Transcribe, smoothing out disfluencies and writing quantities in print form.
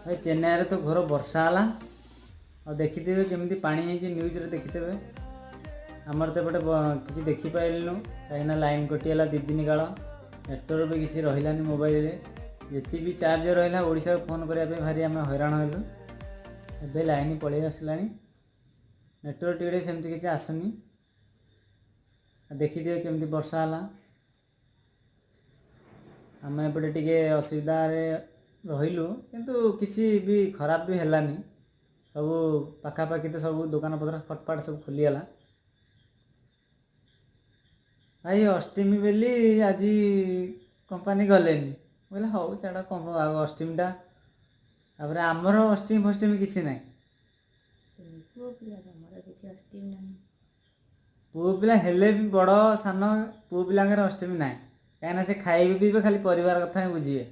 भाई चेन्नई तो घोर वर्षा है और देखिथे केमी पानी न्यूज देखिथे आमर तो एपटे किसी देखिपारू कहीं लाइन कटिगला 2 दिन काल नेटवर्क भी किसी रही मोबाइल ये भी चार्ज रहा ओडिशा को फोन करने भारी आम हैरान हलु एबे लाइन पलि आसला नेटवर्क टे सेमती किसी आसुनी देखिथे केमी वर्षा है आम एपटे टे असुविधा रहिलु किंतु किसी भी खराब भी हेलानी सब पाखापाखि तो सब दुकान पत्र फटफाट सब खोलीगला भाई अष्टमी बेली आज कंपानी गलेनी बोले हौ छाड़ अष्टमीटा तापर आमर अष्टमी फष्टमी किसी ना पुओ पिला हेले भी बड़ सान पुओ पिलांकर अष्टमी ना कहीं से खाइबे पीबे खाली परिवार कथा ही बुझे